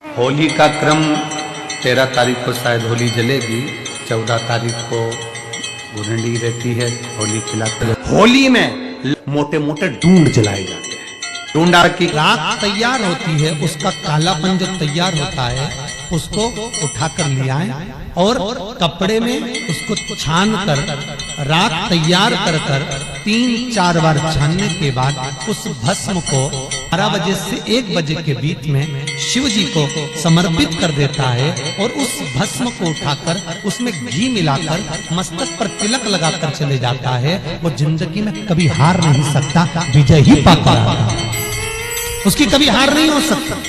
होली का क्रम 13 तारीख को शायद होली जलेगी, 14 तारीख को गुरंडी रहती है, होली खिलाते हैं। होली में मोटे मोटे ढूंढ जलाए जाते हैं। ढूंढा की राख तैयार होती है, उसका कालापन जो तैयार होता है उसको उठाकर ले आए और कपड़े में उसको छान कर राख तैयार कर 3-4 बार छानने के बाद उस भस्म को 12 बजे से 1 बजे के बीच में शिव जी को समर्पित कर देता है और उस भस्म को उठाकर उसमें घी मिलाकर मस्तक पर तिलक लगाकर चले जाता है। वो जिंदगी में कभी हार नहीं सकता, विजय ही पाता है, उसकी कभी हार नहीं हो सकता।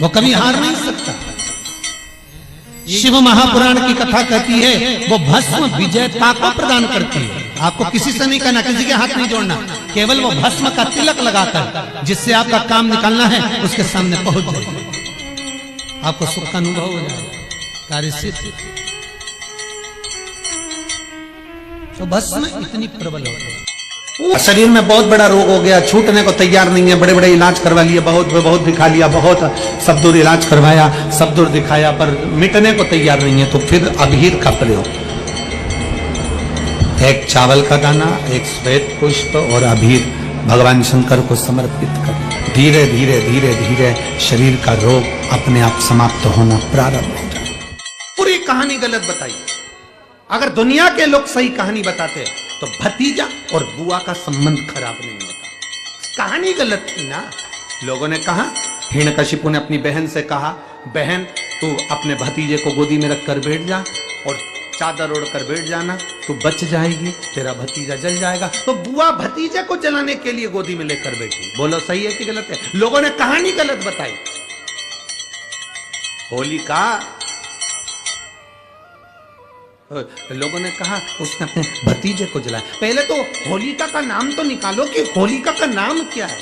वो कभी हार नहीं सकता। शिव महापुराण की कथा कहती है वो भस्म विजयता को प्रदान करती है। आपको किसी से नहीं करना, किसी के हाथ नहीं जोड़ना, केवल वो भस्म का तिलक लगाकर जिससे आपका काम निकालना है उसके सामने पहुंच जाए, आपको सुख का अनुभव हो जाए, कार्य सिद्ध। तो भस्म इतनी प्रबल हो गई, शरीर में बहुत बड़ा रोग हो गया, छूटने को तैयार नहीं है, बड़े बड़े इलाज करवा लिए, बहुत दिखा लिया, बहुत सब दूर इलाज करवाया, सब दूर दिखाया, पर मिटने को तैयार नहीं है। तो फिर अबीर का प्रयोग, एक चावल का दाना, एक श्वेत पुष्प और अबीर भगवान शंकर को समर्पित कर धीरे धीरे धीरे धीरे शरीर का रोग अपने आप समाप्त होना प्रारंभ हो जाए। पूरी कहानी गलत बताई। अगर दुनिया के लोग सही कहानी बताते तो भतीजा और बुआ का संबंध खराब नहीं होता। कहानी गलत थी ना। लोगों ने कहा, हिरण्यकशिपु ने अपनी बहन से कहा, बहन तू अपने भतीजे को गोदी में रखकर बैठ जा और चादर ओढ़कर बैठ जाना, तू बच जाएगी, तेरा भतीजा जल जाएगा। तो बुआ भतीजे को जलाने के लिए गोदी में लेकर बैठी। बोलो सही है कि गलत है? लोगों ने कहानी गलत बताई। होली का लोगों ने कहा उसने अपने भतीजे को जलाया। पहले तो होलिका का नाम तो निकालो कि होलिका का नाम क्या है।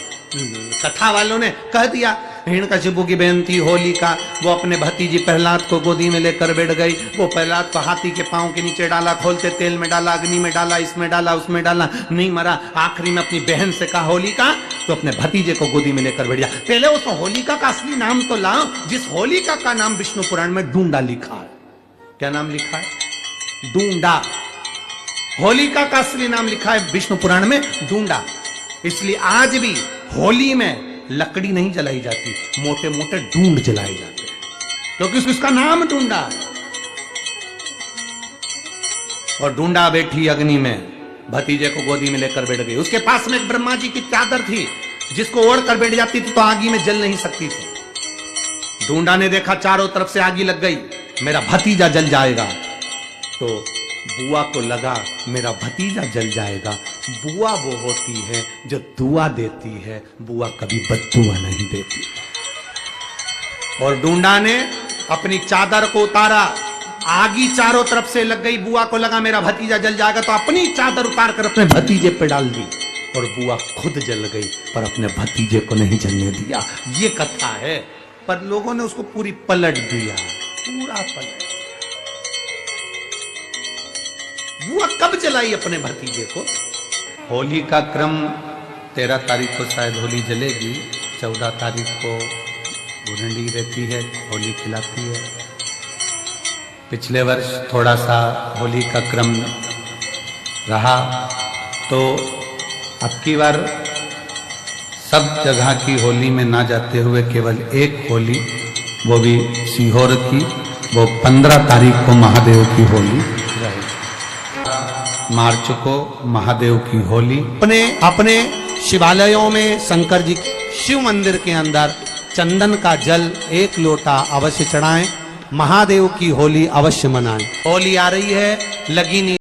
कथा वालों ने कह दिया हिरण्यकशिपु की बहन थी होलिका, वो अपने भतीजी प्रहलाद को गोदी में लेकर बैठ गई। वो प्रहलाद को हाथी के पांव के नीचे डाला, खोलते तेल में डाला, अग्नि में डाला, इसमें डाला, उसमें डाला, नहीं मरा। आखिरी में अपनी बहन से कहा होलिका तो अपने भतीजे को गोदी में लेकर बैठ गया। पहले उस होलिका का असली नाम तो लाओ, जिस होलिका का नाम विष्णु पुराण में ढूंढा लिखा है। क्या नाम लिखा है? ढूंढा। होलिका का असली नाम लिखा है विष्णु पुराण में ढूंढा। इसलिए आज भी होली में लकड़ी नहीं जलाई जाती, मोटे मोटे ढूंढ जलाए जाते हैं, क्योंकि उसका नाम ढूंढा। और ढूंढा बैठी अग्नि में, भतीजे को गोदी में लेकर बैठ गई। उसके पास में एक ब्रह्मा जी की चादर थी, जिसको ओढ़ कर बैठ जाती थी तो आगी में जल नहीं सकती थी। ढूंढा ने देखा चारों तरफ से आगी लग गई, मेरा भतीजा जल जाएगा। तो बुआ को लगा मेरा भतीजा जल जाएगा। बुआ वो होती है जो दुआ देती है, बुआ कभी बद्दुआ नहीं देती। और ढूंढा ने अपनी चादर को उतारा, आगी चारों तरफ से लग गई। बुआ को लगा मेरा भतीजा जल जाएगा, तो अपनी चादर उतार कर अपने भतीजे पे डाल दी और बुआ खुद जल गई, पर अपने भतीजे को नहीं जलने दिया। ये कथा है, पर लोगों ने उसको पूरी पलट दिया, पूरा पलट। बुआ कब जलाई अपने भतीजे को? होली का क्रम 13 तारीख को शायद होली जलेगी, 14 तारीख को गुरंडी रहती है, होली खिलाती है। पिछले वर्ष थोड़ा सा होली का क्रम रहा, तो अब की बार सब जगह की होली में ना जाते हुए केवल एक होली, वो भी सीहोर की, वो 15 तारीख को महादेव की होली रहेगी। मार्च को महादेव की होली। अपने शिवालयों में शंकर जी शिव मंदिर के अंदर चंदन का जल 1 लोटा अवश्य चढ़ाएं, महादेव की होली अवश्य मनाएं। होली आ रही है, लगी नहीं।